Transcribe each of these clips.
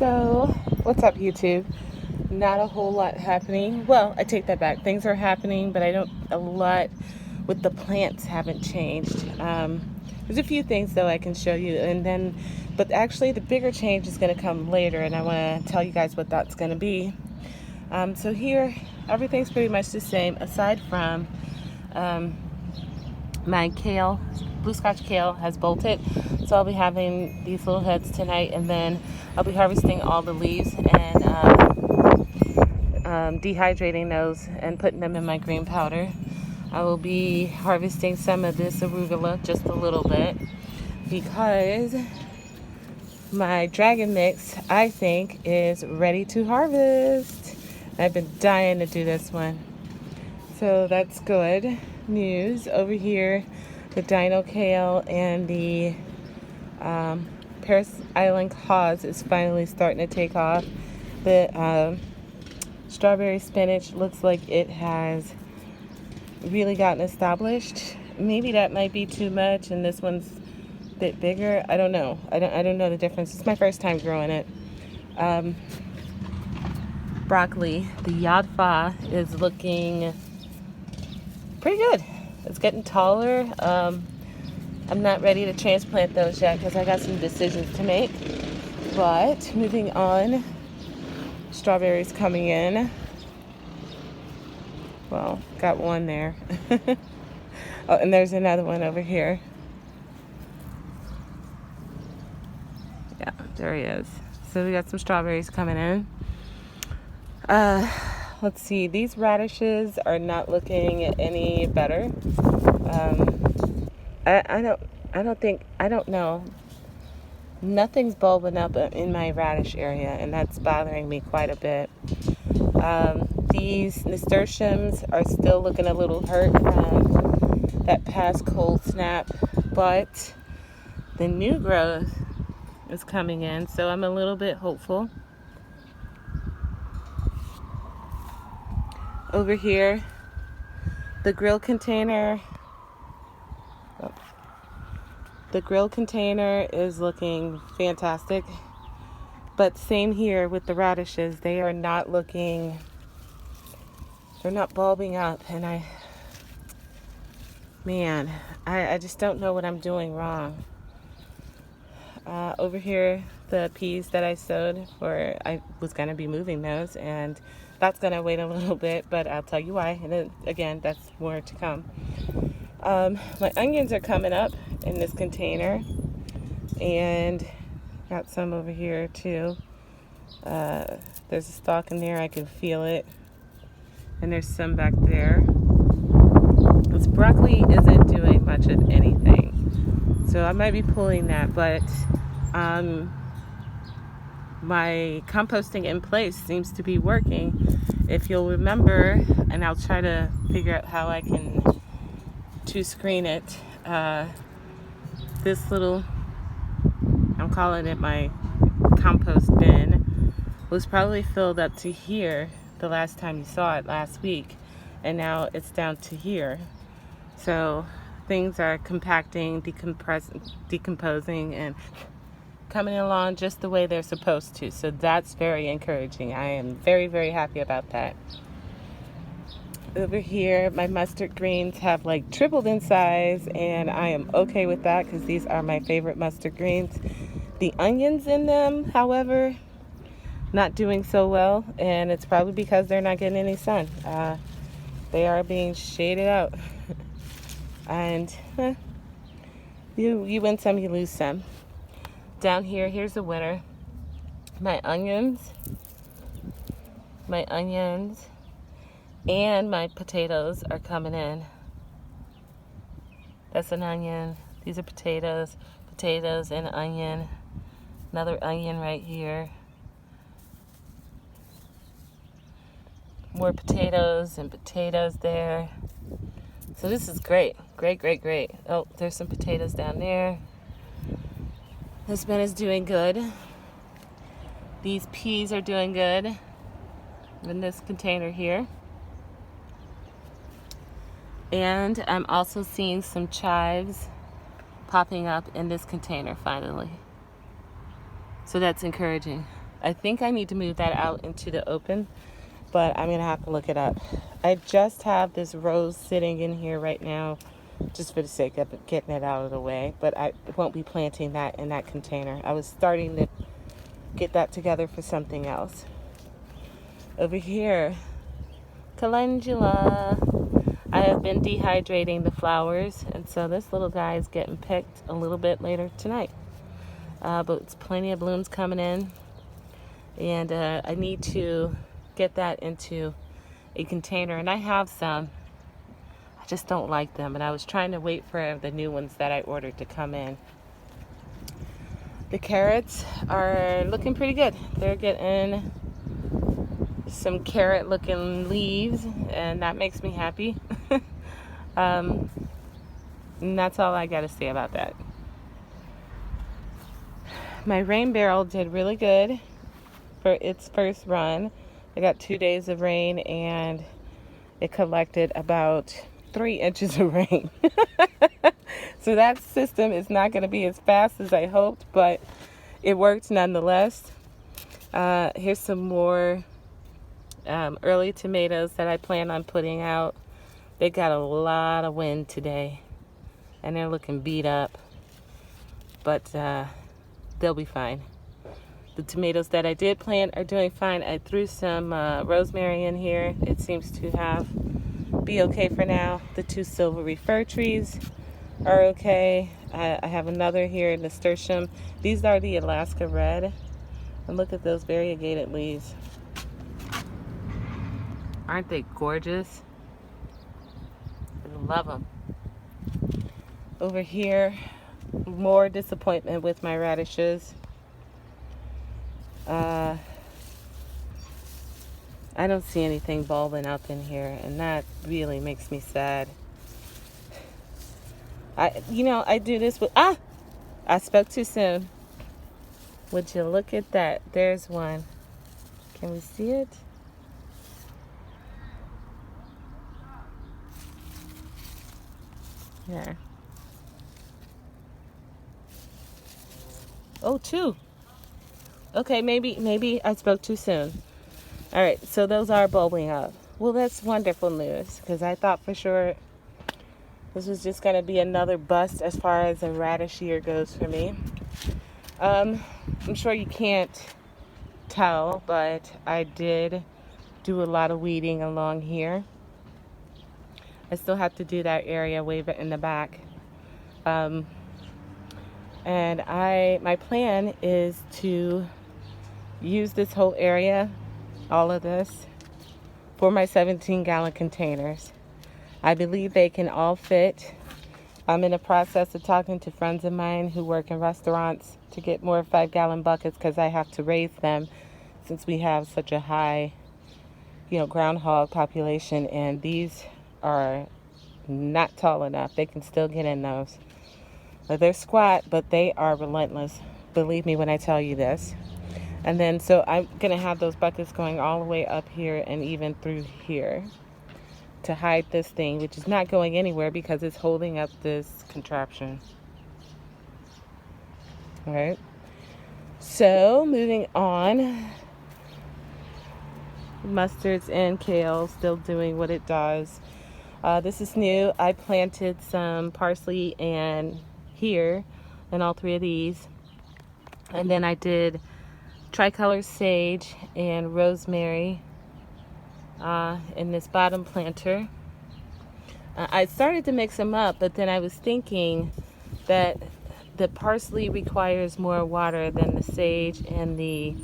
So, what's up, YouTube? Not a whole lot happening. Well, I take that back. Things are happening, but a lot with the plants haven't changed. There's a few things, though, I can show you. But actually, the bigger change is going to come later, and I want to tell you guys what that's going to be. So here, everything's pretty much the same, aside from my kale. Blue Scotch kale has bolted, so I'll be having these little heads tonight, and then I'll be harvesting all the leaves and dehydrating those and putting them in my green powder. I will be harvesting some of this arugula, just a little bit, because my dragon mix, I think, is ready to harvest. I've been dying to do this one, so that's good news. Over here, the dino kale and the Paris Island cause is finally starting to take off. The strawberry spinach looks like it has really gotten established. Maybe that might be too much, and this one's a bit bigger. I don't know. I don't know the difference. It's my first time growing it. Broccoli, the yadfa, is looking pretty good. It's getting taller. I'm not ready to transplant those yet because I got some decisions to make. But moving on, strawberries coming in. Well, got one there. Oh, and there's another one over here. Yeah, there he is. So we got some strawberries coming in. Let's see. These radishes are not looking any better. I don't know. Nothing's bulbing up in my radish area, and that's bothering me quite a bit. These nasturtiums are still looking a little hurt from that past cold snap, but the new growth is coming in, so I'm a little bit hopeful. Over here, the grill container is looking fantastic. But same here with the radishes. They're not bulbing up, and I just don't know what I'm doing wrong. Over here, the peas that I sowed I was going to be moving those, and that's going to wait a little bit, but I'll tell you why. And then, again, that's more to come. My onions are coming up in this container, and got some over here too. There's a stalk in there, I can feel it, and there's some back there. This broccoli isn't doing much of anything, so I might be pulling that, but my composting in place seems to be working. If you'll remember, and I'll try to figure out how I can to screen it, this little, I'm calling it my compost bin, was probably filled up to here the last time you saw it last week, and now it's down to here. So things are compacting, decomposing, and coming along just the way they're supposed to. So that's very encouraging. I am very, very happy about that. Over here, my mustard greens have like tripled in size, and I am okay with that because these are my favorite mustard greens. The onions in them, however, not doing so well, and it's probably because they're not getting any sun. They are being shaded out. And you win some, you lose some. Down here, here's the winner. My onions, and my potatoes are coming in. That's an onion. These are potatoes and onion. Another onion right here. More potatoes and potatoes there. So this is great. Great. Oh, there's some potatoes down there. This bin is doing good. These peas are doing good in this container here. And I'm also seeing some chives popping up in this container finally. So that's encouraging. I think I need to move that out into the open, but I'm gonna have to look it up. I just have this rose sitting in here right now just for the sake of getting it out of the way, but I won't be planting that in that container. I was starting to get that together for something else. Over here, Calendula. I have been dehydrating the flowers, and so this little guy is getting picked a little bit later tonight. But it's plenty of blooms coming in, and I need to get that into a container, and I have some. I just don't like them, and I was trying to wait for the new ones that I ordered to come in. The carrots are looking pretty good. They're getting some carrot looking leaves, and that makes me happy. And that's all I got to say about that. My rain barrel did really good for its first run. I got 2 days of rain, and it collected about 3 inches of rain. So that system is not going to be as fast as I hoped, but it worked nonetheless. Here's some more early tomatoes that I plan on putting out. They got a lot of wind today, and they're looking beat up, but they'll be fine. The tomatoes that I did plant are doing fine. I threw some rosemary in here. It seems to be okay for now. The 2 silvery fir trees are okay. I have another here, Nasturtium. These are the Alaska Red. And look at those variegated leaves. Aren't they gorgeous? I love them. Over here, more disappointment with my radishes. I don't see anything bulbing up in here, and that really makes me sad. I do this with, I spoke too soon. Would you look at that? There's one. Can we see it? There. Oh, 2. Okay, maybe I spoke too soon. All right, so those are bulbing up. Well, that's wonderful news, because I thought for sure this was just going to be another bust as far as a radish year goes for me. I'm sure you can't tell, but I did do a lot of weeding along here. I still have to do that area way in the back. And my plan is to use this whole area, all of this, for my 17-gallon containers. I believe they can all fit. I'm in the process of talking to friends of mine who work in restaurants to get more 5-gallon buckets, because I have to raise them since we have such a high, groundhog population, and these are not tall enough. They can still get in those. They're squat, but they are relentless. Believe me when I tell you this. And then, so I'm going to have those buckets going all the way up here and even through here to hide this thing, which is not going anywhere because it's holding up this contraption. All right. So, moving on. Mustards and kale still doing what it does. This is new. I planted some parsley and here in all 3 of these, and then I did tricolor sage and rosemary in this bottom planter. I started to mix them up, but then I was thinking that the parsley requires more water than the sage and the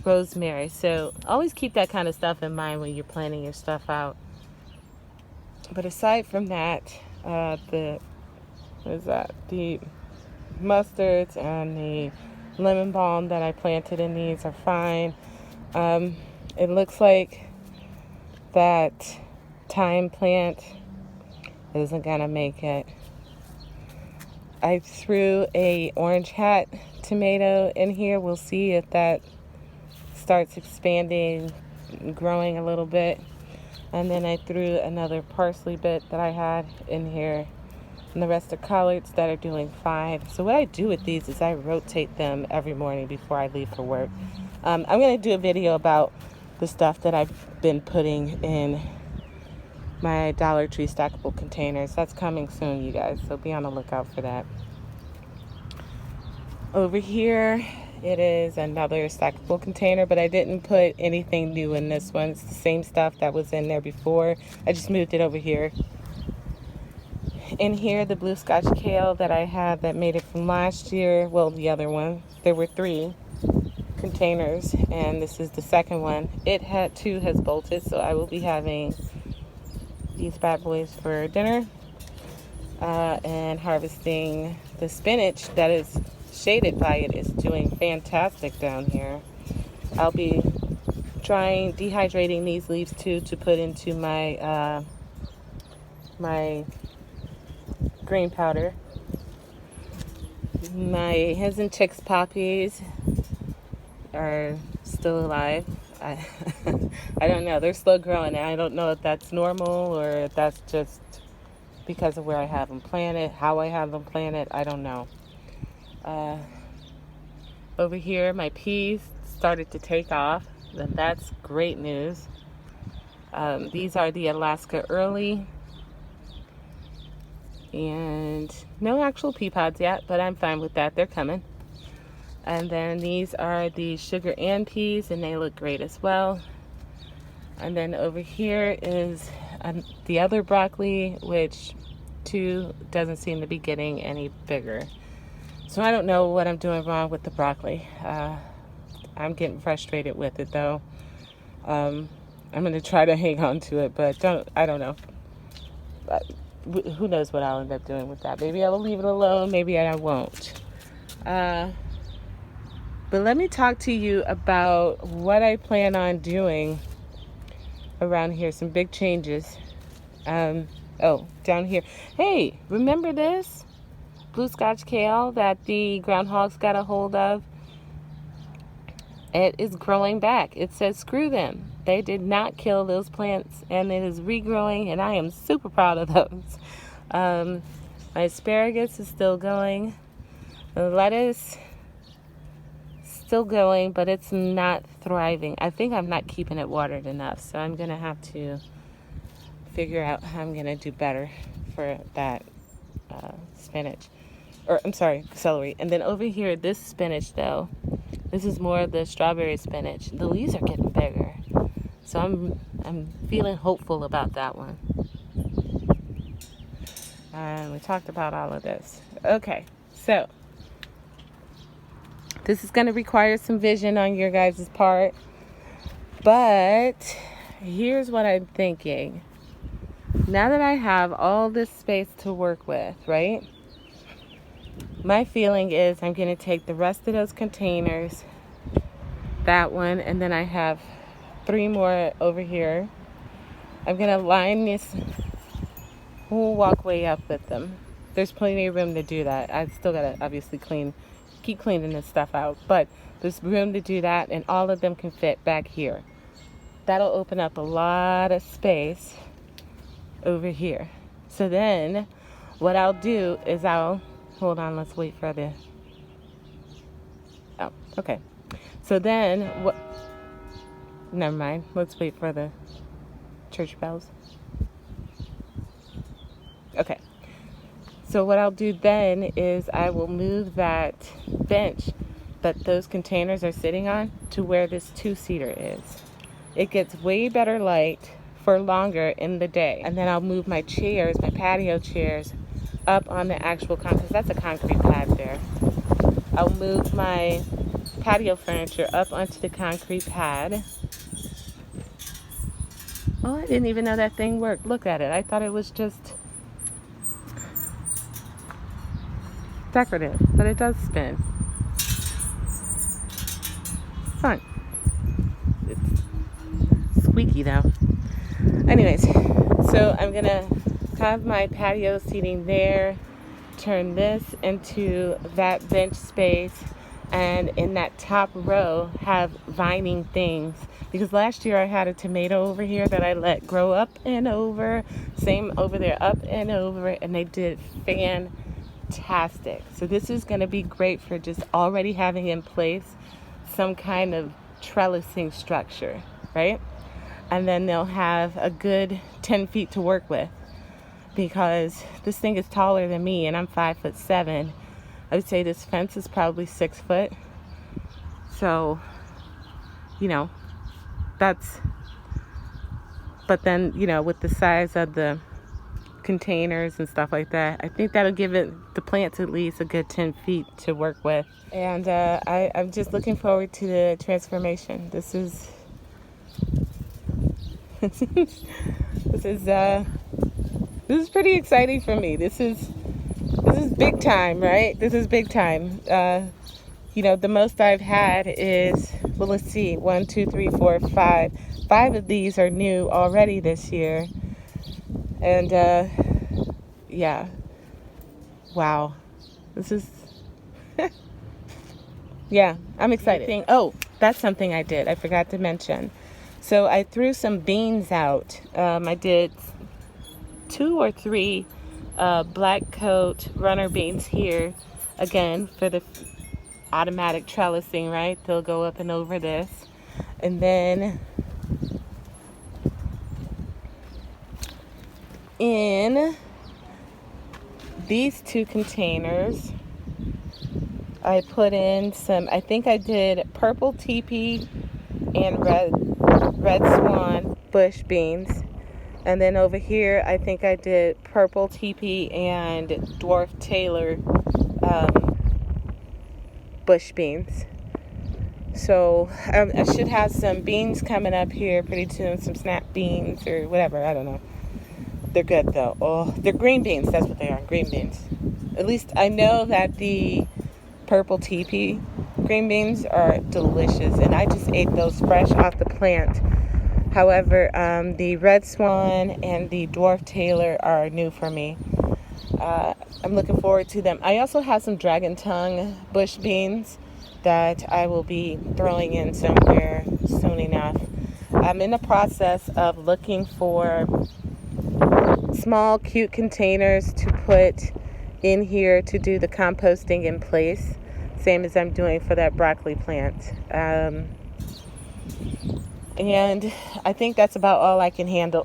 rosemary, so always keep that kind of stuff in mind when you're planning your stuff out. But aside from that, the mustards and the lemon balm that I planted in these are fine. It looks like that thyme plant isn't gonna make it. I threw a orange hat tomato in here. We'll see if that starts expanding, growing a little bit. And then I threw another parsley bit that I had in here. And the rest are collards that are doing fine. So what I do with these is I rotate them every morning before I leave for work. I'm going to do a video about the stuff that I've been putting in my Dollar Tree stackable containers. That's coming soon, you guys, so be on the lookout for that. Over here, it is another stackable container, but I didn't put anything new in this one. It's the same stuff that was in there before. I just moved it over here. In here, the blue Scotch kale that I had that made it from last year, well, the other one, there were 3 containers, and this is the second one. It had 2 has bolted, so I will be having these bad boys for dinner, and harvesting the spinach that is shaded by it is doing fantastic down here. I'll be trying dehydrating these leaves too to put into my my green powder. My hens and chicks poppies are still alive. I don't know. They're slow growing. I don't know if that's normal or if that's just because of where I have them planted, how I have them planted. I don't know. Over here, my peas started to take off. Then that's great news. These are the Alaska Early. And no actual pea pods yet, but I'm fine with that. They're coming. And then these are the Sugar and peas, and they look great as well. And then over here is the other broccoli, which too doesn't seem to be getting any bigger. So I don't know what I'm doing wrong with the broccoli. I'm getting frustrated with it though. I'm going to try to hang on to it, but I don't know. Who knows what I'll end up doing with that. Maybe I'll leave it alone. Maybe I won't. But let me talk to you about what I plan on doing around here. Some big changes. Oh, down here. Hey, remember this? Blue Scotch kale that the groundhogs got a hold of? It is growing back. It says screw them. They did not kill those plants, and it is regrowing, and I am super proud of those. My asparagus is still going. The lettuce still going, but it's not thriving. I think I'm not keeping it watered enough, so I'm gonna have to figure out how I'm gonna do better for that spinach, or I'm sorry, celery. And then over here, this spinach though, this is more of the strawberry spinach. The leaves are getting bigger, so I'm feeling hopeful about that one. And we talked about all of this. Okay, so this is going to require some vision on your guys' part, but here's what I'm thinking. Now that I have all this space to work with, right? My feeling is I'm going to take the rest of those containers, that one, and then I have 3 more over here. I'm going to line this whole walkway up with them. There's plenty of room to do that. I've still got to obviously keep cleaning this stuff out, but there's room to do that, and all of them can fit back here. That'll open up a lot of space over here. So then what I'll do is hold on, let's wait for the, oh, okay. So then never mind, let's wait for the church bells. Okay. So what I'll do then is I will move that bench that those containers are sitting on to where this 2-seater is. It gets way better light for longer in the day. And then I'll move my chairs, my patio chairs, up on the actual concrete, because that's a concrete pad there. I'll move my patio furniture up onto the concrete pad. Oh, I didn't even know that thing worked. Look at it. I thought it was just decorative, but it does spin. Fun. It's squeaky though. Anyways, so I'm gonna have my patio seating there, turn this into that bench space, and in that top row have vining things, because last year I had a tomato over here that I let grow up and over, same over there, up and over, and they did fantastic. So this is going to be great for just already having in place some kind of trellising structure, right? And then they'll have a good 10 feet to work with, because this thing is taller than me and I'm 5'7". I would say this fence is probably 6 foot. So, you know, that's, but then, you know, with the size of the containers and stuff like that, I think that'll give it, the plants at least, a good 10 feet to work with. And I'm just looking forward to the transformation. This is this is pretty exciting for me. This is big time, right? This is big time. You know, the most I've had is, well, let's see, 1, 2, 3, 4, 5. 5 of these are new already this year. And yeah, wow, this is yeah, I'm excited. Oh, that's something I did, I forgot to mention. So I threw some beans out. I did 2 or 3 black coat runner beans here, again for the automatic trellising, right? They'll go up and over this. And then in these 2 containers, I put in some, I think I did purple teepee and red swan bush beans. And then over here, I think I did purple teepee and dwarf Taylor bush beans. So I should have some beans coming up here pretty soon, some snap beans or whatever, I don't know. They're good though. Oh, they're green beans, that's what they are, green beans. At least I know that the purple teepee green beans are delicious, and I just ate those fresh off the plant. However, the red swan and the dwarf Taylor are new for me. I'm looking forward to them. I also have some dragon tongue bush beans that I will be throwing in somewhere soon enough. I'm in the process of looking for small, cute containers to put in here to do the composting in place, same as I'm doing for that broccoli plant. And I think that's about all I can handle.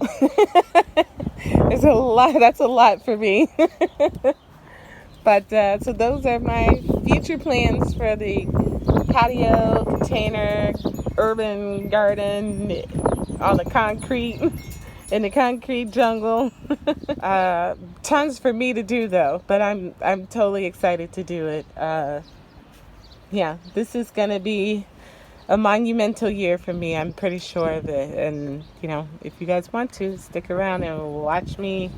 There's a lot, that's a lot for me. But so those are my future plans for the patio, container, urban garden, on the concrete, in the concrete jungle. Tons for me to do though, but I'm totally excited to do it. Yeah, this is gonna be a monumental year for me, I'm pretty sure of it. And you know, if you guys want to stick around and watch me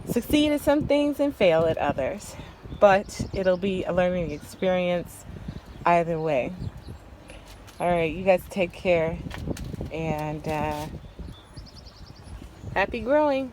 succeed at some things and fail at others, but it'll be a learning experience either way. All right, you guys take care, and happy growing.